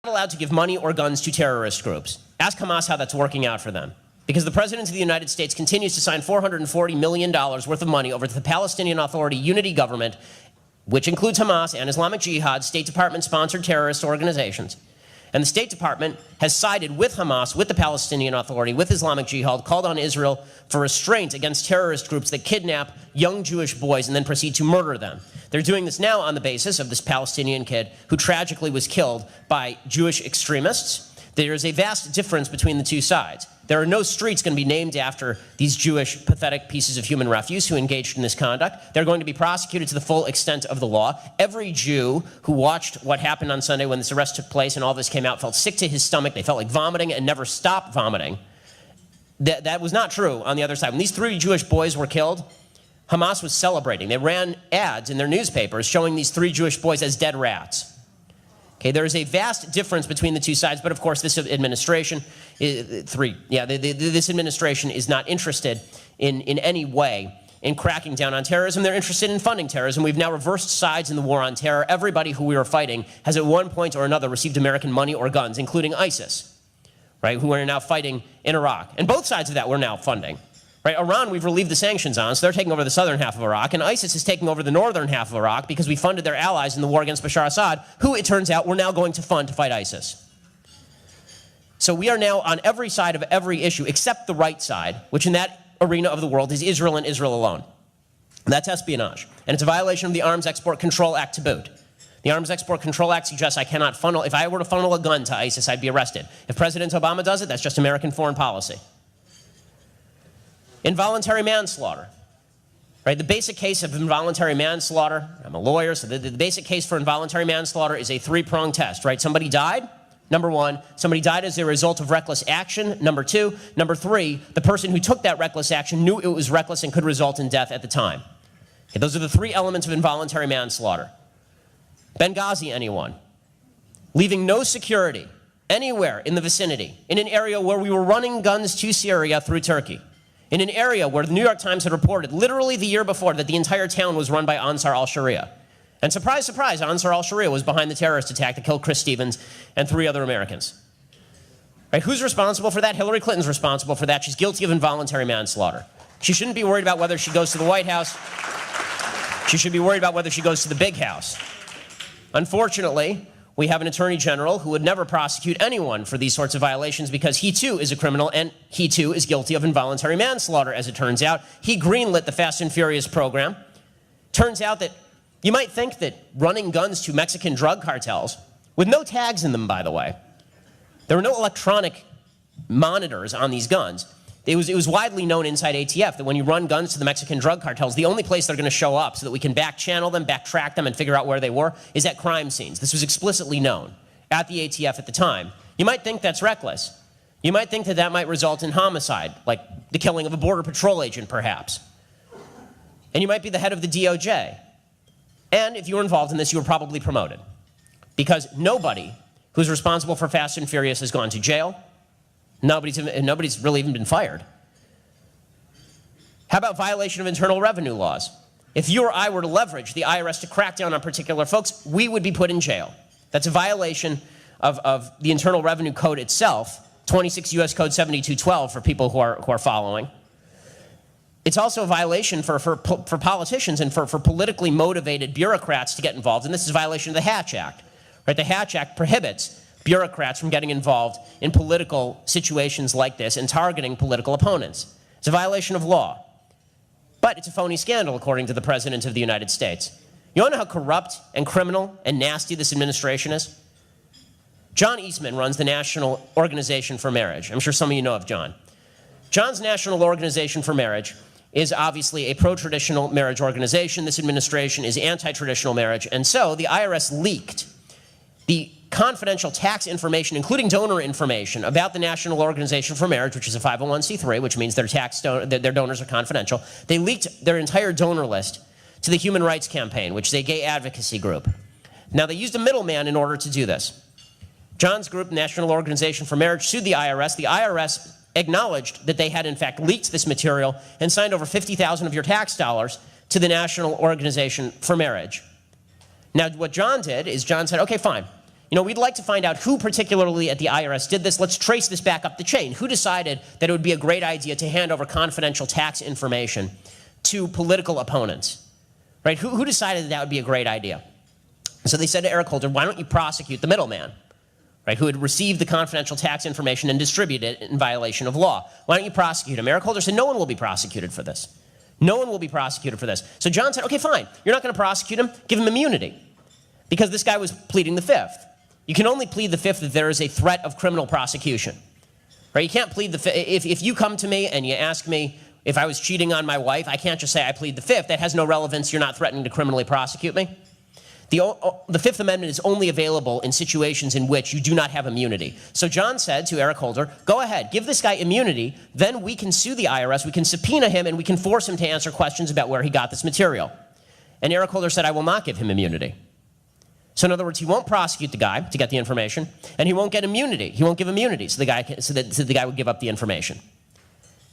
allowed to give money or guns to terrorist groups. Ask Hamas how that's working out for them. Because the President of the United States continues to sign $440 million worth of money over to the Palestinian Authority unity government, which includes Hamas and Islamic Jihad, State Department-sponsored terrorist organizations. And the State Department has sided with Hamas, with the Palestinian Authority, with Islamic Jihad, called on Israel for restraint against terrorist groups that kidnap young Jewish boys and then proceed to murder them. They're doing this now on the basis of this Palestinian kid who tragically was killed by Jewish extremists. There is a vast difference between the two sides. There are no streets going to be named after these Jewish pathetic pieces of human refuse who engaged in this conduct. They're going to be prosecuted to the full extent of the law. Every Jew who watched what happened on Sunday when this arrest took place and all this came out felt sick to his stomach. They felt like vomiting and never stopped vomiting. That was not true on the other side. When these 3 Jewish boys were killed, Hamas was celebrating. They ran ads in their newspapers showing these 3 Jewish boys as dead rats. Okay, there is a vast difference between the two sides, but of course this administration, this administration is not interested in any way in cracking down on terrorism. They're interested in funding terrorism. We've now reversed sides in the war on terror. Everybody who we were fighting has at one point or another received American money or guns, including ISIS, right, who are now fighting in Iraq. And both sides of that we're now funding. Right, Iran, we've relieved the sanctions on, so they're taking over the southern half of Iraq, and ISIS is taking over the northern half of Iraq because we funded their allies in the war against Bashar Assad, who, it turns out, we're now going to fund to fight ISIS. So we are now on every side of every issue except the right side, which in that arena of the world is Israel and Israel alone. And that's espionage, and it's a violation of the Arms Export Control Act to boot. The Arms Export Control Act suggests I cannot funnel, if I were to funnel a gun to ISIS, I'd be arrested. If President Obama does it, that's just American foreign policy. Involuntary manslaughter, right? The basic case of involuntary manslaughter, I'm a lawyer, so the basic case for involuntary manslaughter is a 3-pronged test, right? Somebody died, number 1. Somebody died as a result of reckless action, number 2. Number 3, the person who took that reckless action knew it was reckless and could result in death at the time. Okay, those are the 3 elements of involuntary manslaughter. Benghazi, anyone? Leaving no security anywhere in the vicinity, in an area where we were running guns to Syria through Turkey. In an area where the New York Times had reported literally the year before that the entire town was run by Ansar al-Sharia. And surprise, surprise, Ansar al-Sharia was behind the terrorist attack that killed Chris Stevens and 3 other Americans. Right? Who's responsible for that? Hillary Clinton's responsible for that. She's guilty of involuntary manslaughter. She shouldn't be worried about whether she goes to the White House. She should be worried about whether she goes to the big house. Unfortunately, we have an attorney general who would never prosecute anyone for these sorts of violations because he too is a criminal and he too is guilty of involuntary manslaughter, as it turns out. He greenlit the Fast and Furious program. Turns out that you might think that running guns to Mexican drug cartels, with no tags in them, by the way, there were no electronic monitors on these guns. It was widely known inside ATF that when you run guns to the Mexican drug cartels, the only place they're going to show up so that we can back-channel them, backtrack them, and figure out where they were is at crime scenes. This was explicitly known at the ATF at the time. You might think that's reckless. You might think that that might result in homicide, like the killing of a Border Patrol agent, perhaps. And you might be the head of the DOJ. And if you were involved in this, you were probably promoted. Because nobody who's responsible for Fast and Furious has gone to jail. Nobody's really even been fired. How about violation of internal revenue laws? If you or I were to leverage the IRS to crack down on particular folks, we would be put in jail. That's a violation of the Internal Revenue Code itself, 26 U.S. Code 7212 for people who are following. It's also a violation for politicians and for politically motivated bureaucrats to get involved, and this is a violation of the Hatch Act. Right? The Hatch Act prohibits bureaucrats from getting involved in political situations like this and targeting political opponents. It's a violation of law. But it's a phony scandal, according to the President of the United States. You want to know how corrupt and criminal and nasty this administration is? John Eastman runs the National Organization for Marriage. I'm sure some of you know of John. John's National Organization for Marriage is obviously a pro-traditional marriage organization. This administration is anti-traditional marriage. And so the IRS leaked the confidential tax information, including donor information, about the National Organization for Marriage, which is a 501c3, which means their donors are confidential. They leaked their entire donor list to the Human Rights Campaign, which is a gay advocacy group. Now, they used a middleman in order to do this. John's group, National Organization for Marriage, sued the IRS. The IRS acknowledged that they had, in fact, leaked this material and signed over $50,000 of your tax dollars to the National Organization for Marriage. Now, what John did is John said, okay, fine. You know, we'd like to find out who particularly at the IRS did this. Let's trace this back up the chain. Who decided that it would be a great idea to hand over confidential tax information to political opponents? Right? Who decided that that would be a great idea? So they said to Eric Holder, why don't you prosecute the middleman, right, who had received the confidential tax information and distributed it in violation of law? Why don't you prosecute him? Eric Holder said, no one will be prosecuted for this. No one will be prosecuted for this. So John said, okay, fine. You're not going to prosecute him. Give him immunity. Because this guy was pleading the fifth. You can only plead the fifth if there is a threat of criminal prosecution. Right? You can't plead the fifth. If you come to me and you ask me if I was cheating on my wife, I can't just say I plead the fifth. That has no relevance. You're not threatening to criminally prosecute me. The Fifth Amendment is only available in situations in which you do not have immunity. So John said to Eric Holder, go ahead, give this guy immunity, then we can sue the IRS, we can subpoena him, and we can force him to answer questions about where he got this material. And Eric Holder said, I will not give him immunity. So in other words, he won't prosecute the guy to get the information, and he won't get immunity. He won't give immunity so the guy would give up the information.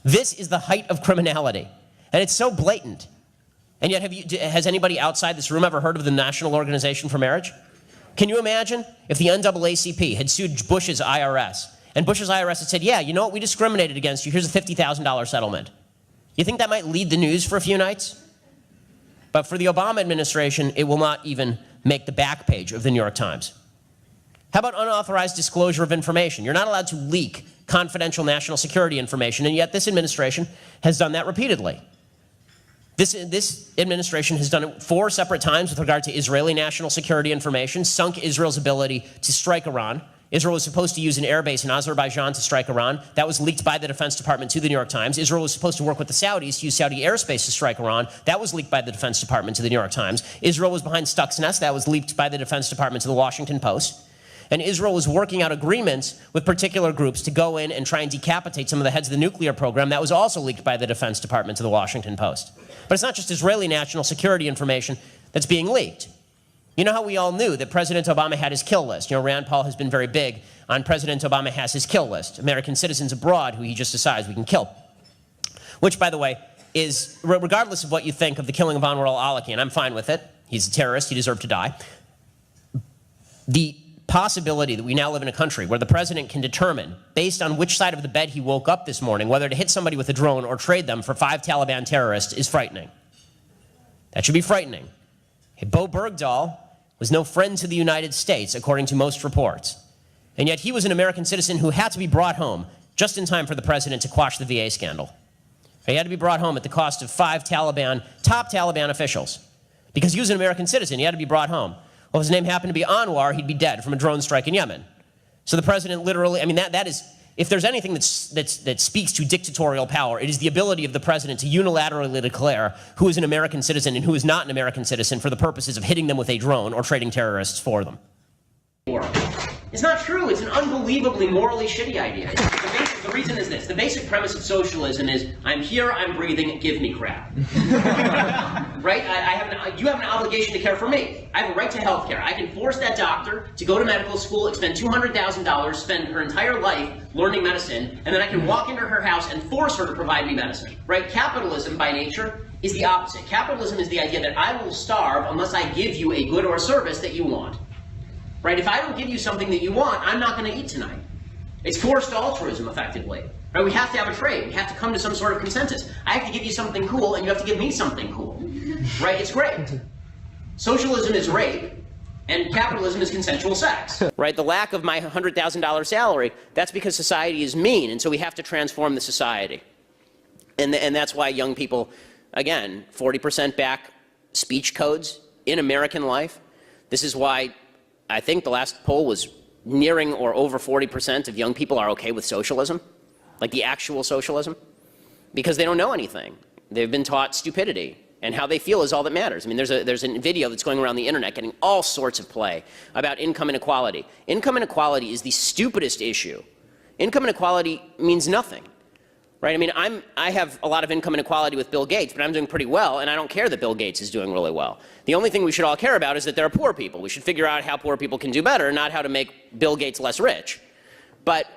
This is the height of criminality, and it's so blatant. And yet, has anybody outside this room ever heard of the National Organization for Marriage? Can you imagine if the NAACP had sued Bush's IRS, and Bush's IRS had said, yeah, you know what, we discriminated against you, here's a $50,000 settlement. You think that might lead the news for a few nights? But for the Obama administration, it will not even make the back page of the New York Times. How about unauthorized disclosure of information? You're not allowed to leak confidential national security information, and yet this administration has done that repeatedly. This administration has done it 4 separate times with regard to Israeli national security information, sunk Israel's ability to strike Iran. Israel was supposed to use an airbase in Azerbaijan to strike Iran. That was leaked by the Defense Department to the New York Times. Israel was supposed to work with the Saudis to use Saudi airspace to strike Iran. That was leaked by the Defense Department to the New York Times. Israel was behind Stuxnet. That was leaked by the Defense Department to the Washington Post. And Israel was working out agreements with particular groups to go in and try and decapitate some of the heads of the nuclear program. That was also leaked by the Defense Department to the Washington Post. But it's not just Israeli national security information that's being leaked. You know how we all knew that President Obama had his kill list? You know, Rand Paul has been very big on President Obama has his kill list. American citizens abroad who he just decides we can kill. Which, by the way, is, regardless of what you think of the killing of Anwar al-Awlaki, and I'm fine with it. He's a terrorist. He deserved to die. The possibility that we now live in a country where the president can determine, based on which side of the bed he woke up this morning, whether to hit somebody with a drone or trade them for 5 Taliban terrorists is frightening. That should be frightening. Bo Bergdahl was no friend to the United States, according to most reports. And yet he was an American citizen who had to be brought home just in time for the president to quash the VA scandal. He had to be brought home at the cost of 5 top Taliban officials. Because he was an American citizen, he had to be brought home. Well, if his name happened to be Anwar, he'd be dead from a drone strike in Yemen. So the president literally, I mean, that is, if there's anything that speaks to dictatorial power, it is the ability of the president to unilaterally declare who is an American citizen and who is not an American citizen for the purposes of hitting them with a drone or trading terrorists for them. It's not true. It's an unbelievably morally shitty idea. The reason is this. The basic premise of socialism is, I'm here, I'm breathing, give me crap. Right? You have an obligation to care for me. I have a right to health care. I can force that doctor to go to medical school, expend $200,000, spend her entire life learning medicine, and then I can walk into her house and force her to provide me medicine. Right? Capitalism, by nature, is the opposite. Capitalism is the idea that I will starve unless I give you a good or service that you want. Right? If I don't give you something that you want, I'm not going to eat tonight. It's forced altruism, effectively. Right? We have to have a trade. We have to come to some sort of consensus. I have to give you something cool, and you have to give me something cool. Right? It's great. Socialism is rape, and capitalism is consensual sex. Right? The lack of my $100,000 salary, that's because society is mean, and so we have to transform the society. And that's why young people, again, 40% back speech codes in American life. This is why I think the last poll was nearing or over 40% of young people are okay with socialism, like the actual socialism, because they don't know anything. They've been taught stupidity, and how they feel is all that matters. I mean, there's a video that's going around the internet getting all sorts of play about income inequality. Income inequality is the stupidest issue. Income inequality means nothing. Right? I mean, I have a lot of income inequality with Bill Gates, but I'm doing pretty well, and I don't care that Bill Gates is doing really well. The only thing we should all care about is that there are poor people. We should figure out how poor people can do better, not how to make Bill Gates less rich. But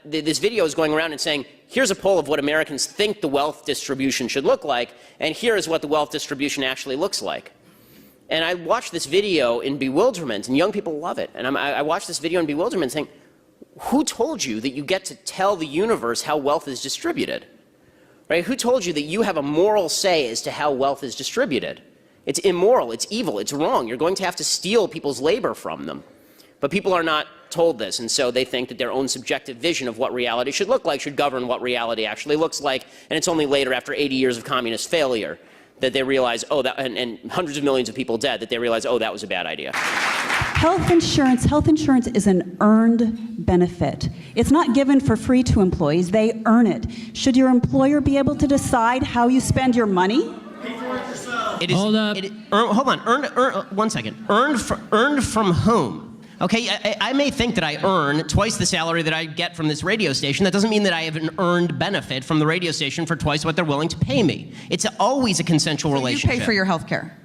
this video is going around and saying, here's a poll of what Americans think the wealth distribution should look like, and here is what the wealth distribution actually looks like. And I watched this video in bewilderment, and young people love it. And I watched this video in bewilderment saying, who told you that you get to tell the universe how wealth is distributed? Right? Who told you that you have a moral say as to how wealth is distributed? It's immoral, it's evil, it's wrong. You're going to have to steal people's labor from them. But people are not told this, and so they think that their own subjective vision of what reality should look like should govern what reality actually looks like, and it's only later, after 80 years of communist failure, that they realize, oh, that, and hundreds of millions of people dead, that they realize, oh, that was a bad idea. Health insurance is an earned benefit. It's not given for free to employees, they earn it. Should your employer be able to decide how you spend your money? Hold up. Hold on, one second. Earned from whom? Okay, I may think that I earn twice the salary that I get from this radio station. That doesn't mean that I have an earned benefit from the radio station for twice what they're willing to pay me. It's always a consensual relationship. You pay for your health care?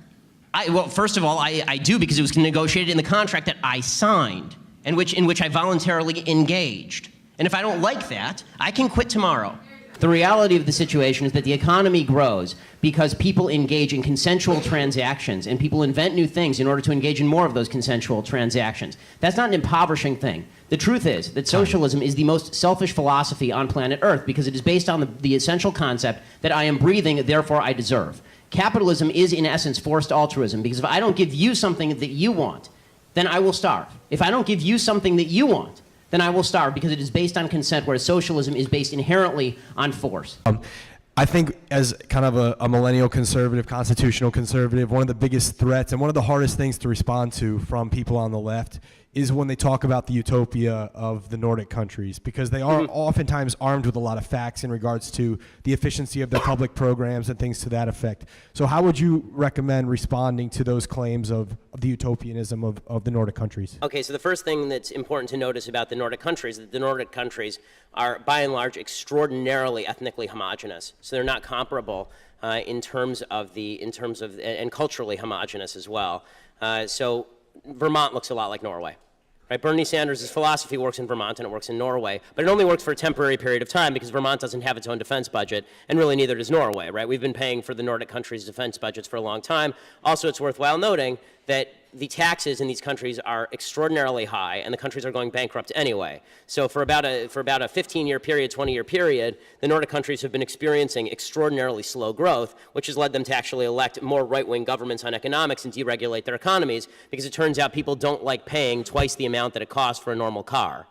Well, first of all, I do, because it was negotiated in the contract that I signed, in which I voluntarily engaged. And if I don't like that, I can quit tomorrow. The reality of the situation is that the economy grows because people engage in consensual transactions, and people invent new things in order to engage in more of those consensual transactions. That's not an impoverishing thing. The truth is that socialism is the most selfish philosophy on planet Earth because it is based on the essential concept that I am breathing, therefore I deserve. Capitalism is, in essence, forced altruism, because if I don't give you something that you want, then I will starve. If I don't give you something that you want, then I will starve, because it is based on consent, whereas socialism is based inherently on force. I think as kind of a millennial conservative, constitutional conservative, one of the biggest threats and one of the hardest things to respond to from people on the left is when they talk about the utopia of the Nordic countries, because they are oftentimes armed with a lot of facts in regards to the efficiency of their public programs and things to that effect. So how would you recommend responding to those claims of the utopianism of the Nordic countries? Okay, so the first thing that's important to notice about the Nordic countries is that the Nordic countries are, by and large, extraordinarily ethnically homogenous. So they're not comparable and culturally homogenous as well. So Vermont looks a lot like Norway. Right? Bernie Sanders' philosophy works in Vermont and it works in Norway, but it only works for a temporary period of time because Vermont doesn't have its own defense budget, and really neither does Norway. Right? We've been paying for the Nordic countries' defense budgets for a long time. Also, it's worthwhile noting that the taxes in these countries are extraordinarily high, and the countries are going bankrupt anyway. So for about a 15-year period, 20-year period, the Nordic countries have been experiencing extraordinarily slow growth, which has led them to actually elect more right-wing governments on economics and deregulate their economies, because it turns out people don't like paying twice the amount that it costs for a normal car.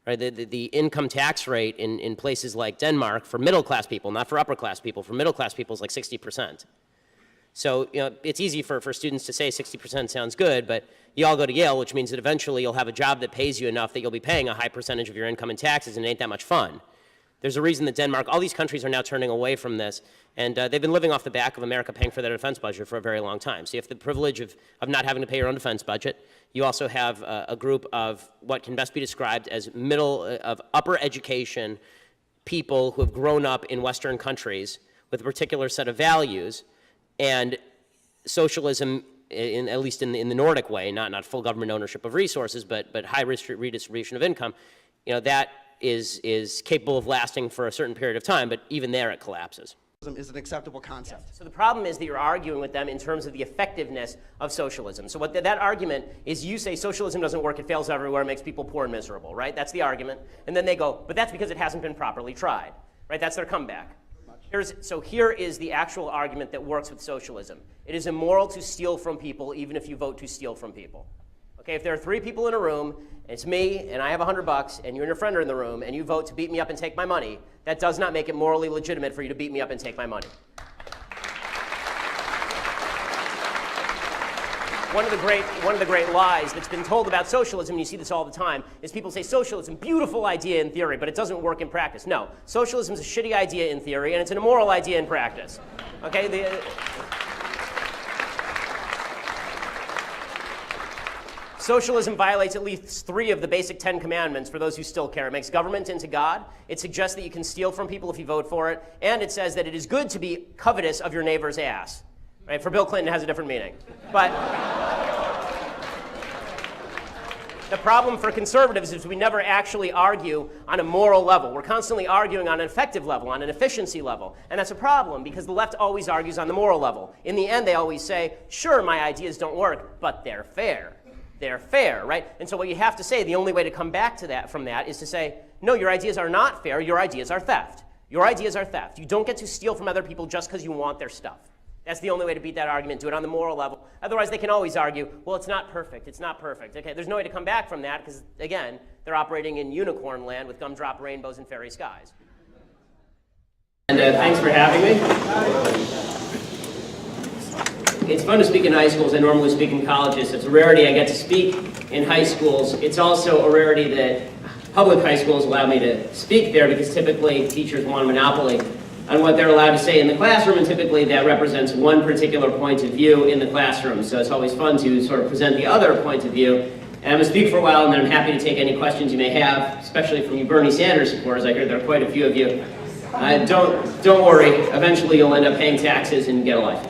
Right? The income tax rate in places like Denmark for middle-class people, not for upper-class people, for middle-class people is like 60%. So, it's easy for students to say 60% sounds good, but you all go to Yale, which means that eventually you'll have a job that pays you enough that you'll be paying a high percentage of your income in taxes, and it ain't that much fun. There's a reason that Denmark, all these countries are now turning away from this, and they've been living off the back of America paying for their defense budget for a very long time. So you have the privilege of not having to pay your own defense budget. You also have a group of what can best be described as upper education people who have grown up in Western countries with a particular set of values. And socialism, at least in the Nordic way, not full government ownership of resources, but high redistribution of income, that is capable of lasting for a certain period of time, but even there it collapses. Is an acceptable concept. Yes. So the problem is that you're arguing with them in terms of the effectiveness of socialism. So what that argument is, you say socialism doesn't work, it fails everywhere, it makes people poor and miserable, right? That's the argument. And then they go, but that's because it hasn't been properly tried, right? That's their comeback. Here is the actual argument that works with socialism. It is immoral to steal from people, even if you vote to steal from people. Okay, if there are 3 people in a room, and it's me, and I have $100, and you and your friend are in the room, and you vote to beat me up and take my money, that does not make it morally legitimate for you to beat me up and take my money. One of the great lies that's been told about socialism, and you see this all the time, is people say socialism, beautiful idea in theory, but it doesn't work in practice. No, socialism is a shitty idea in theory, and it's an immoral idea in practice. Okay, socialism violates at least 3 of the basic 10 commandments for those who still care. It makes government into God. It suggests that you can steal from people if you vote for it, and it says that it is good to be covetous of your neighbor's ass. Right? For Bill Clinton, it has a different meaning. But The problem for conservatives is we never actually argue on a moral level. We're constantly arguing on an effective level, on an efficiency level. And that's a problem because the left always argues on the moral level. In the end, they always say, sure, my ideas don't work, but they're fair. They're fair, right? And so what you have to say, the only way to come back to that from that is to say, no, your ideas are not fair, your ideas are theft. Your ideas are theft. You don't get to steal from other people just because you want their stuff. That's the only way to beat that argument. Do it on the moral level. Otherwise, they can always argue, well, it's not perfect. It's not perfect. Okay, there's no way to come back from that because, again, they're operating in unicorn land with gumdrop rainbows and fairy skies. And thanks for having me. It's fun to speak in high schools. I normally speak in colleges. It's a rarity I get to speak in high schools. It's also a rarity that public high schools allow me to speak there because typically teachers want a monopoly on what they're allowed to say in the classroom, and typically that represents one particular point of view in the classroom. So it's always fun to sort of present the other point of view. And I'm going to speak for a while, and then I'm happy to take any questions you may have, especially from you Bernie Sanders supporters. I hear there are quite a few of you. Don't worry. Eventually you'll end up paying taxes and get a life.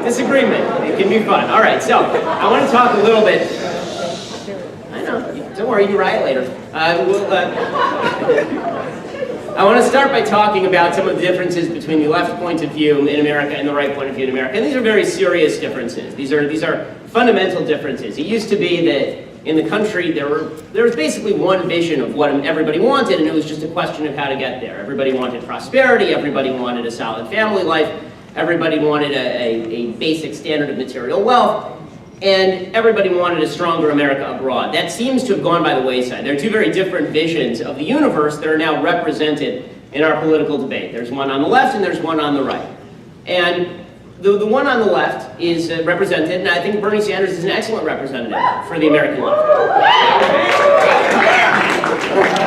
Disagreement. It can be fun. All right, so I want to talk a little bit. I know. Don't worry, you can riot later. I want to start by talking about some of the differences between the left point of view in America and the right point of view in America. And these are very serious differences. These are fundamental differences. It used to be that in the country there was basically one vision of what everybody wanted, and it was just a question of how to get there. Everybody wanted prosperity. Everybody wanted a solid family life. Everybody wanted a basic standard of material wealth, and everybody wanted a stronger America abroad. That seems to have gone by the wayside. There are two very different visions of the universe that are now represented in our political debate. There's one on the left and there's one on the right. And the one on the left is represented, and I think Bernie Sanders is an excellent representative for the American left.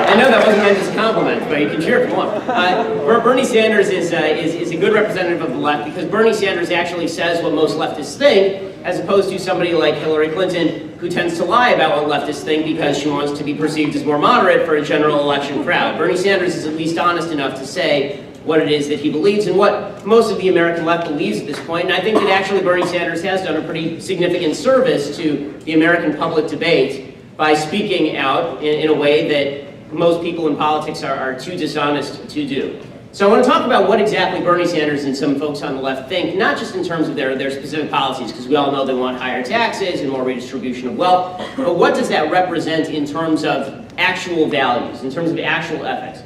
I know that wasn't meant as a compliment, but you can cheer if you want. Bernie Sanders is a good representative of the left because Bernie Sanders actually says what most leftists think, as opposed to somebody like Hillary Clinton, who tends to lie about what leftists think because she wants to be perceived as more moderate for a general election crowd. Bernie Sanders is at least honest enough to say what it is that he believes and what most of the American left believes at this point. And I think that actually Bernie Sanders has done a pretty significant service to the American public debate by speaking out in a way that most people in politics are too dishonest to do. So I want to talk about what exactly Bernie Sanders and some folks on the left think, not just in terms of their specific policies, because we all know they want higher taxes and more redistribution of wealth, but what does that represent in terms of actual values, in terms of actual ethics?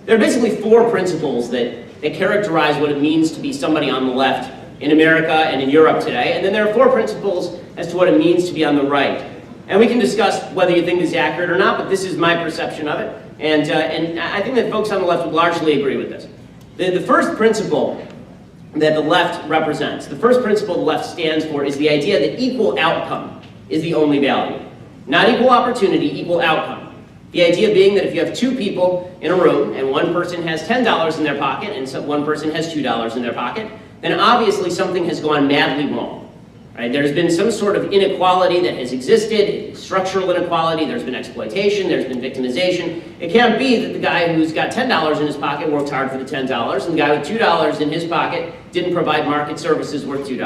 There are basically four principles that characterize what it means to be somebody on the left in America and in Europe today, and then there are four principles as to what it means to be on the right. And we can discuss whether you think this is accurate or not, but this is my perception of it. And I think that folks on the left would largely agree with this. The first principle that the left represents, the first principle the left stands for is the idea that equal outcome is the only value. Not equal opportunity, equal outcome. The idea being that if you have two people in a room and one person has $10 in their pocket and one person has $2 in their pocket, then obviously something has gone madly wrong. Right? There's been some sort of inequality that has existed, structural inequality, there's been exploitation, there's been victimization. It can't be that the guy who's got $10 in his pocket worked hard for the $10, and the guy with $2 in his pocket didn't provide market services worth $2.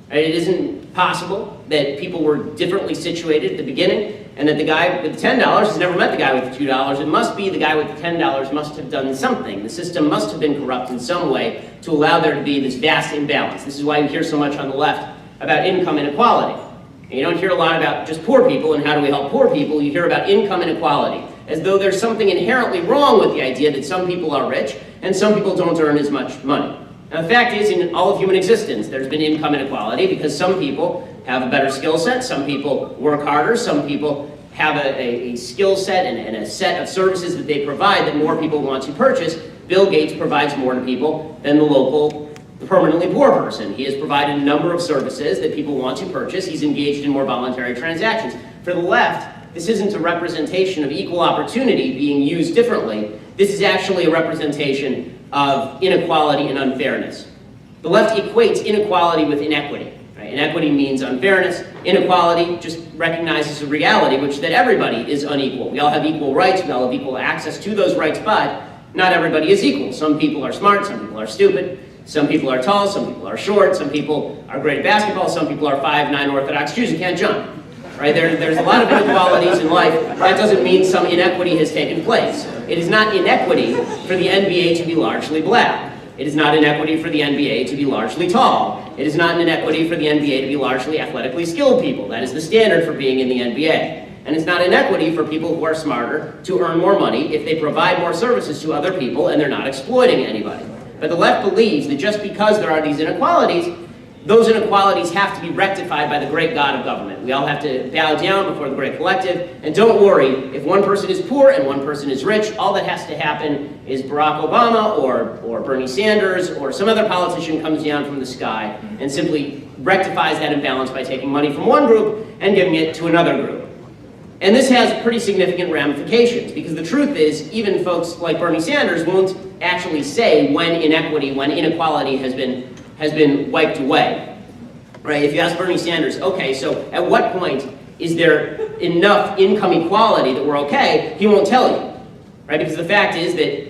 Right? It isn't possible that people were differently situated at the beginning, and that the guy with the $10 has never met the guy with the $2. It must be the guy with the $10 must have done something. The system must have been corrupt in some way to allow there to be this vast imbalance. This is why you hear so much on the left about income inequality. And you don't hear a lot about just poor people and how do we help poor people. You hear about income inequality, as though there's something inherently wrong with the idea that some people are rich and some people don't earn as much money. Now the fact is, in all of human existence, there's been income inequality because some people have a better skill set, some people work harder, some people have a skill set and a set of services that they provide that more people want to purchase. Bill Gates provides more to people than the local permanently poor person. He has provided a number of services that people want to purchase. He's engaged in more voluntary transactions. For the left, this isn't a representation of equal opportunity being used differently. This is actually a representation of inequality and unfairness. The left equates inequality with inequity. Right? Inequity means unfairness. Inequality just recognizes a reality, which that everybody is unequal. We all have equal rights, we all have equal access to those rights, but Not everybody is equal. Some people are smart, some people are stupid, some people are tall, some people are short, some people are great at basketball, some people are 5'9" Orthodox Jews who can't jump. Right? There's a lot of inequalities in life. That doesn't mean some inequity has taken place. It is not inequity for the NBA to be largely black. It is not inequity for the NBA to be largely tall. It is not an inequity for the NBA to be largely athletically skilled people. That is the standard for being in the NBA. And it's not inequity for people who are smarter to earn more money if they provide more services to other people and they're not exploiting anybody. But the left believes that just because there are these inequalities, those inequalities have to be rectified by the great God of government. We all have to bow down before the great collective. And don't worry, if one person is poor and one person is rich, all that has to happen is Barack Obama or Bernie Sanders or some other politician comes down from the sky and simply rectifies that imbalance by taking money from one group and giving it to another group. And this has pretty significant ramifications, because the truth is, even folks like Bernie Sanders won't actually say when inequality has been wiped away. Right? If you ask Bernie Sanders, okay, so at what point is there enough income equality that we're okay, he won't tell you. Right? Because the fact is that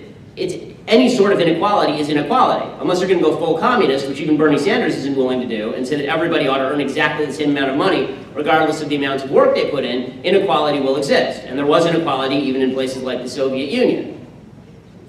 any sort of inequality is inequality. Unless you're going to go full communist, which even Bernie Sanders isn't willing to do, and say that everybody ought to earn exactly the same amount of money, regardless of the amount of work they put in, inequality will exist. And there was inequality even in places like the Soviet Union.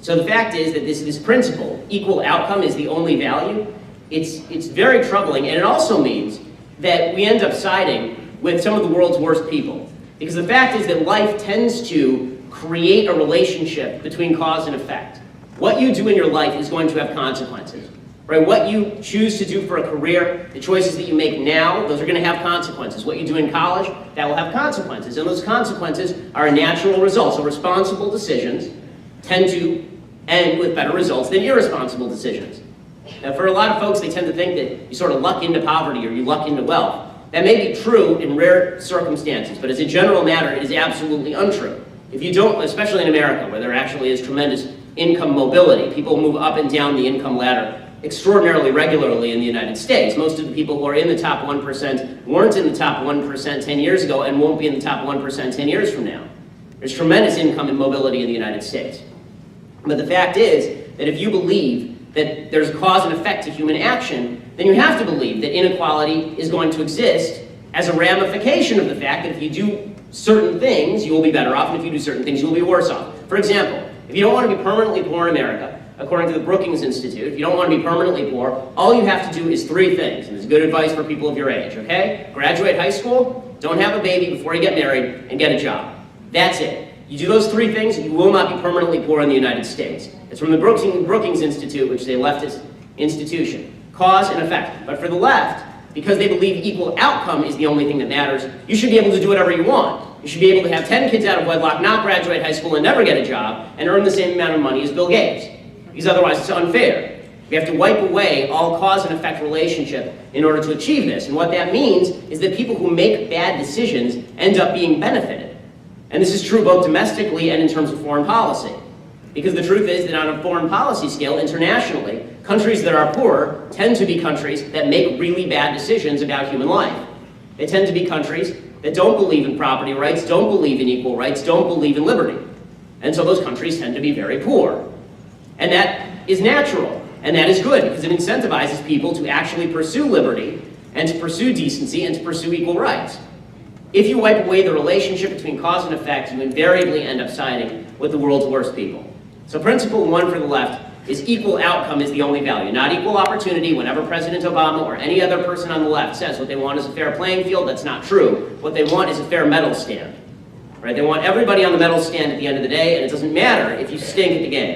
So the fact is that this principle, equal outcome is the only value, it's very troubling, and it also means that we end up siding with some of the world's worst people. Because the fact is that life tends to create a relationship between cause and effect. What you do in your life is going to have consequences. Right? What you choose to do for a career, the choices that you make now, those are going to have consequences. What you do in college, that will have consequences. And those consequences are a natural result. So responsible decisions tend to end with better results than irresponsible decisions. Now, for a lot of folks, they tend to think that you sort of luck into poverty or you luck into wealth. That may be true in rare circumstances, but as a general matter, it is absolutely untrue. If you don't, especially in America, where there actually is tremendous income mobility, people move up and down the income ladder extraordinarily regularly in the United States. Most of the people who are in the top 1% weren't in the top 1% 10 years ago and won't be in the top 1% 10 years from now. There's tremendous income and mobility in the United States. But the fact is that if you believe that there's cause and effect to human action, then you have to believe that inequality is going to exist as a ramification of the fact that if you do certain things, you will be better off, and if you do certain things, you will be worse off. For example, if you don't want to be permanently poor in America, according to the Brookings Institute, if you don't want to be permanently poor, all you have to do is 3 things, and it's good advice for people of your age, okay? Graduate high school, don't have a baby before you get married, and get a job. That's it. You do those 3 things, you will not be permanently poor in the United States. It's from the Brookings Institute, which is a leftist institution. Cause and effect. But for the left, because they believe equal outcome is the only thing that matters, you should be able to do whatever you want. You should be able to have 10 kids out of wedlock, not graduate high school, and never get a job, and earn the same amount of money as Bill Gates. Because otherwise it's unfair. We have to wipe away all cause and effect relationship in order to achieve this. And what that means is that people who make bad decisions end up being benefited. And this is true both domestically and in terms of foreign policy. Because the truth is that on a foreign policy scale, internationally, countries that are poorer tend to be countries that make really bad decisions about human life. They tend to be countries that don't believe in property rights, don't believe in equal rights, don't believe in liberty. And so those countries tend to be very poor. And that is natural, and that is good, because it incentivizes people to actually pursue liberty, and to pursue decency, and to pursue equal rights. If you wipe away the relationship between cause and effect, you invariably end up siding with the world's worst people. So principle 1 for the left is equal outcome is the only value, not equal opportunity. Whenever President Obama or any other person on the left says what they want is a fair playing field, that's not true. What they want is a fair medal stand. Right? They want everybody on the medal stand at the end of the day, and it doesn't matter if you stink at the game.